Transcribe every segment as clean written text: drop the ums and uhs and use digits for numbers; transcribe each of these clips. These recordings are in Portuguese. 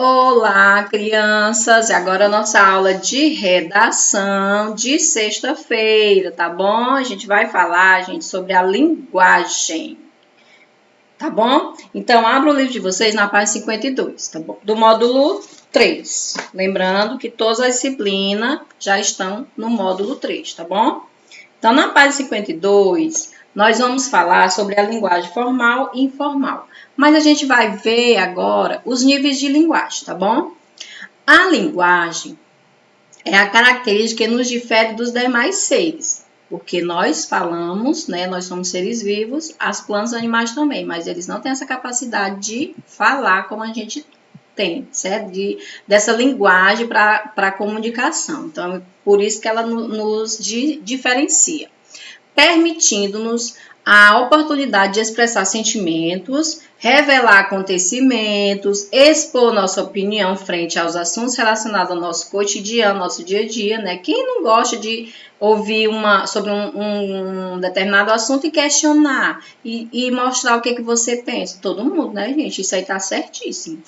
Olá, crianças! Agora a nossa aula de redação de sexta-feira, tá bom? A gente vai falar, gente, sobre a linguagem, tá bom? Então, abra o livro de vocês na página 52, tá bom? Do módulo 3. Lembrando que todas as disciplinas já estão no módulo 3, tá bom? Então, na página 52, nós vamos falar sobre a linguagem formal e informal. Mas a gente vai ver agora os níveis de linguagem, tá bom? A linguagem é a característica que nos difere dos demais seres, porque nós falamos, né? Nós somos seres vivos, as plantas e animais também, mas eles não têm essa capacidade de falar como a gente tem, certo? Dessa linguagem para comunicação. Então, por isso que ela nos diferencia, permitindo-nos a oportunidade de expressar sentimentos, revelar acontecimentos, expor nossa opinião frente aos assuntos relacionados ao nosso cotidiano, nosso dia a dia, né? Quem não gosta de ouvir sobre um determinado assunto e questionar e mostrar o que você pensa? Todo mundo, né, gente? Isso aí tá certíssimo.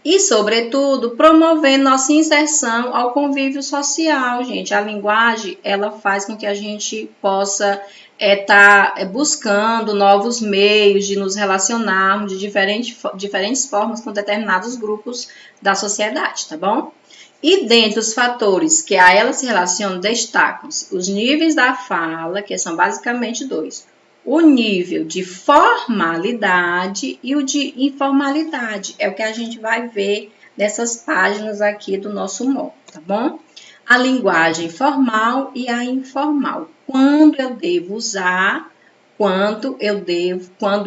E, sobretudo, promovendo nossa inserção ao convívio social, gente. A linguagem, ela faz com que a gente possa estar buscando novos meios de nos relacionarmos de diferentes formas com determinados grupos da sociedade, tá bom? E dentre os fatores que a ela se relacionam, destacam-se os níveis da fala, que são basicamente dois: o nível de formalidade e o de informalidade. É o que a gente vai ver nessas páginas aqui do nosso módulo, tá bom? A linguagem formal e a informal. Quando eu devo usar, quando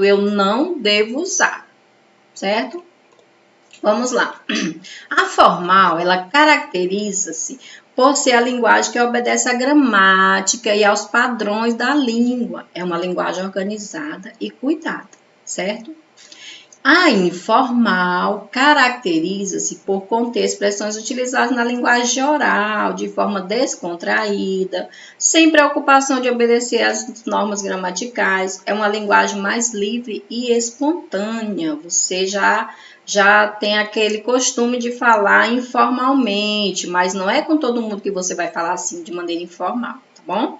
eu não devo usar, certo? Vamos lá. A formal, ela caracteriza-se por ser a linguagem que obedece à gramática e aos padrões da língua. É uma linguagem organizada e cuidada, certo? A informal caracteriza-se por conter expressões utilizadas na linguagem oral, de forma descontraída, sem preocupação de obedecer às normas gramaticais. É uma linguagem mais livre e espontânea. Você já tem aquele costume de falar informalmente, mas não é com todo mundo que você vai falar assim de maneira informal, tá bom?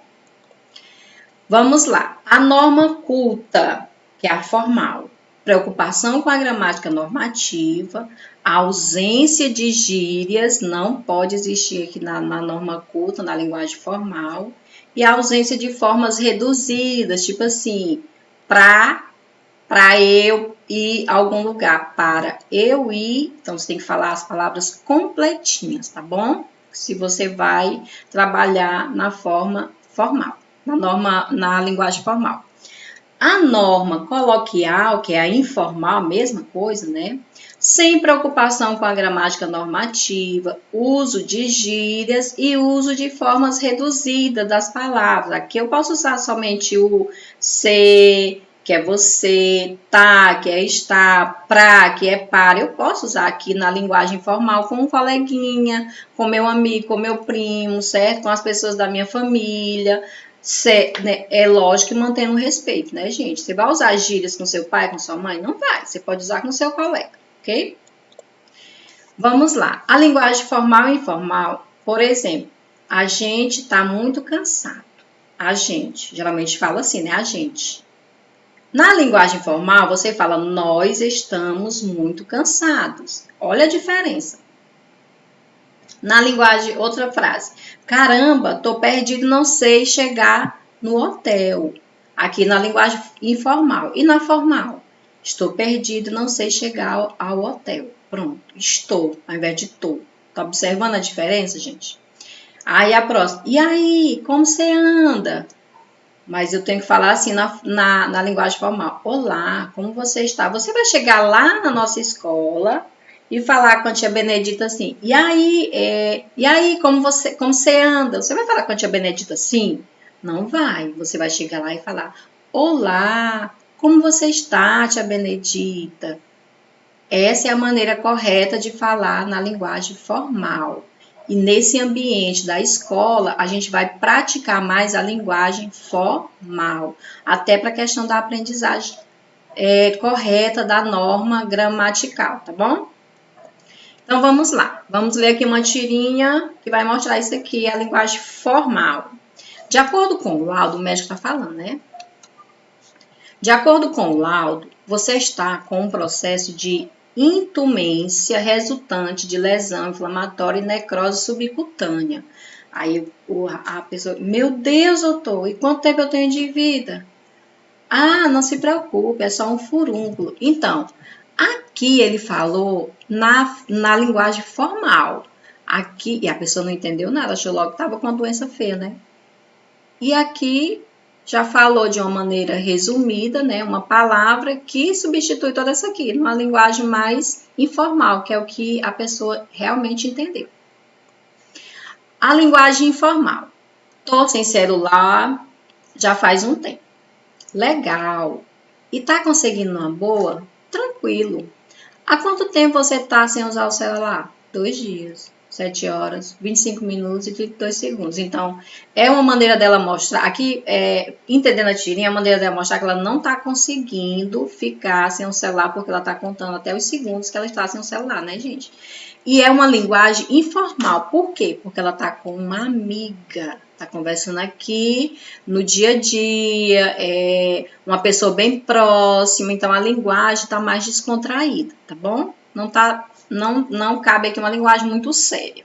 Vamos lá. A norma culta, que é a formal. Preocupação com a gramática normativa, a ausência de gírias, não pode existir aqui na norma culta, na linguagem formal, e a ausência de formas reduzidas, tipo assim, para eu ir a algum lugar, para eu ir, então você tem que falar as palavras completinhas, tá bom? Se você vai trabalhar na forma formal, na linguagem formal. A norma coloquial, que é a informal, a mesma coisa, né? Sem preocupação com a gramática normativa, uso de gírias e uso de formas reduzidas das palavras. Aqui eu posso usar somente o ser, que é você, tá, que é estar, pra, que é para. Eu posso usar aqui na linguagem formal com um coleguinha, com meu amigo, com meu primo, certo? Com as pessoas da minha família. É lógico que mantendo o respeito, né, gente? Você vai usar gírias com seu pai, com sua mãe? Não vai. Você pode usar com seu colega, ok? Vamos lá. A linguagem formal e informal, por exemplo, a gente tá muito cansado. A gente, geralmente fala assim, né? A gente. Na linguagem formal, você fala nós estamos muito cansados. Olha a diferença. Na linguagem, outra frase. Caramba, tô perdido, não sei chegar no hotel. Aqui na linguagem informal. E na formal? Estou perdido, não sei chegar ao hotel. Pronto, estou, ao invés de tô. Tá observando a diferença, gente? Aí a próxima. E aí, como você anda? Mas eu tenho que falar assim na linguagem formal. Olá, como você está? Você vai chegar lá na nossa escola e falar com a tia Benedita assim, e aí, como você anda? Você vai falar com a tia Benedita assim? Não vai. Você vai chegar lá e falar, olá, como você está, tia Benedita? Essa é a maneira correta de falar na linguagem formal. E nesse ambiente da escola, a gente vai praticar mais a linguagem formal, até para a questão da aprendizagem correta da norma gramatical, tá bom? Então, vamos lá. Vamos ler aqui uma tirinha que vai mostrar isso aqui, a linguagem formal. De acordo com o laudo, o médico está falando, né? De acordo com o laudo, você está com um processo de intumência resultante de lesão inflamatória e necrose subcutânea. Aí a pessoa, meu Deus, doutor, e quanto tempo eu tenho de vida? Ah, não se preocupe, é só um furúnculo. Então, aqui ele falou na linguagem formal. Aqui, e a pessoa não entendeu nada, achou logo que estava com uma doença feia, né? E aqui já falou de uma maneira resumida, né? Uma palavra que substitui toda essa aqui, numa linguagem mais informal, que é o que a pessoa realmente entendeu. A linguagem informal. Tô sem celular já faz um tempo. Legal. E tá conseguindo uma boa? Tranquilo. Há quanto tempo você tá sem usar o celular? 2 dias, 7 horas, 25 minutos e 32 segundos. Então, é uma maneira dela mostrar, aqui, entendendo a tirinha, é uma maneira dela mostrar que ela não tá conseguindo ficar sem o celular, porque ela tá contando até os segundos que ela está sem o celular, né, gente? E é uma linguagem informal. Por quê? Porque ela tá com uma amiga. Tá conversando aqui no dia a dia, uma pessoa bem próxima, então a linguagem tá mais descontraída, tá bom? Não cabe aqui uma linguagem muito séria.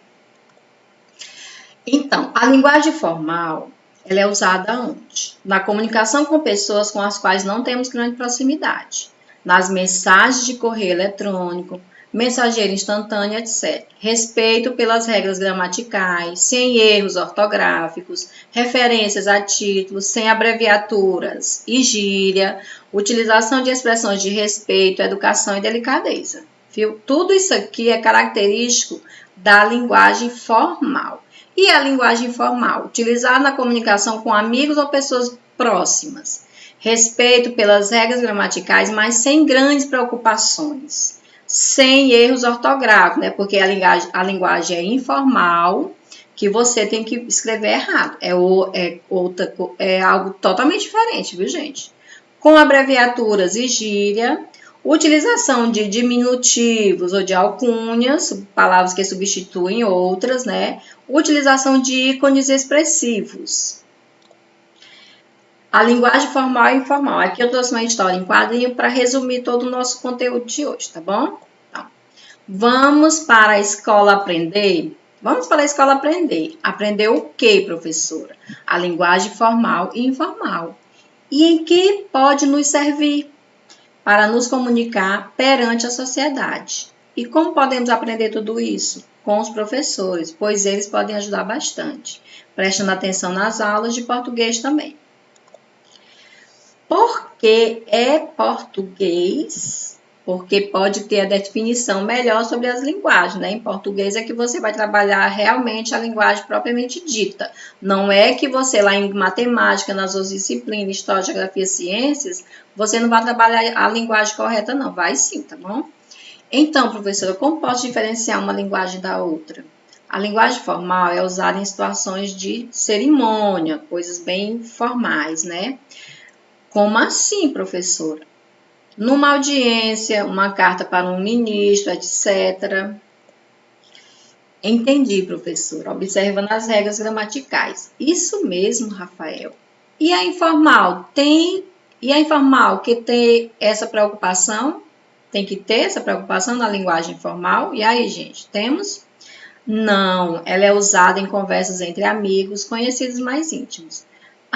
Então, a linguagem formal, ela é usada onde? Na comunicação com pessoas com as quais não temos grande proximidade, nas mensagens de correio eletrônico, mensageiro instantâneo, etc. Respeito pelas regras gramaticais, sem erros ortográficos, referências a títulos, sem abreviaturas e gíria, utilização de expressões de respeito, educação e delicadeza. Viu? Tudo isso aqui é característico da linguagem formal. E a linguagem formal? Utilizada na comunicação com amigos ou pessoas próximas. Respeito pelas regras gramaticais, mas sem grandes preocupações. Sem erros ortográficos, né? Porque a linguagem é informal, que você tem que escrever errado. É algo totalmente diferente, viu, gente? Com abreviaturas e gíria, utilização de diminutivos ou de alcunhas, palavras que substituem outras, né? Utilização de ícones expressivos. A linguagem formal e informal. Aqui eu trouxe uma história em quadrinho para resumir todo o nosso conteúdo de hoje, tá bom? Então, vamos para a escola aprender? Vamos para a escola aprender. Aprender o quê, professora? A linguagem formal e informal. E em que pode nos servir para nos comunicar perante a sociedade? E como podemos aprender tudo isso? Com os professores, pois eles podem ajudar bastante, prestando atenção nas aulas de português também. Por que é português? Porque pode ter a definição melhor sobre as linguagens, né? Em português é que você vai trabalhar realmente a linguagem propriamente dita. Não é que você lá em matemática, nas outras disciplinas, história, geografia, ciências, você não vai trabalhar a linguagem correta, não. Vai sim, tá bom? Então, professora, como posso diferenciar uma linguagem da outra? A linguagem formal é usada em situações de cerimônia, coisas bem formais, né? Como assim, professora? Numa audiência, uma carta para um ministro, etc. Entendi, professora. Observando as regras gramaticais. Isso mesmo, Rafael. E a informal? E a informal que tem essa preocupação? Tem que ter essa preocupação na linguagem formal? E aí, gente, temos? Não, ela é usada em conversas entre amigos, conhecidos mais íntimos.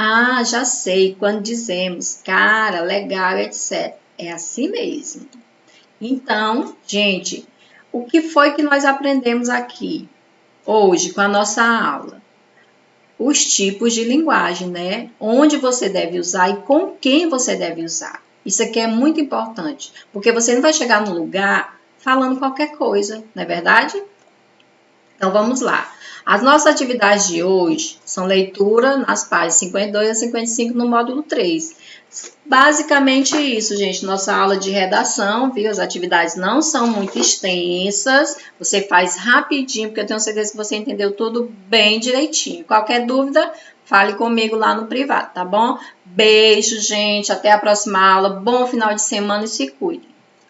Ah, já sei, quando dizemos cara, legal, etc. É assim mesmo. Então, gente, o que foi que nós aprendemos aqui hoje com a nossa aula? Os tipos de linguagem, né? Onde você deve usar e com quem você deve usar. Isso aqui é muito importante, porque você não vai chegar no lugar falando qualquer coisa, não é verdade? Então, vamos lá. As nossas atividades de hoje são leitura nas páginas 52 a 55 no módulo 3. Basicamente isso, gente. Nossa aula de redação, viu? As atividades não são muito extensas. Você faz rapidinho, porque eu tenho certeza que você entendeu tudo bem direitinho. Qualquer dúvida, fale comigo lá no privado, tá bom? Beijo, gente. Até a próxima aula. Bom final de semana e se cuide.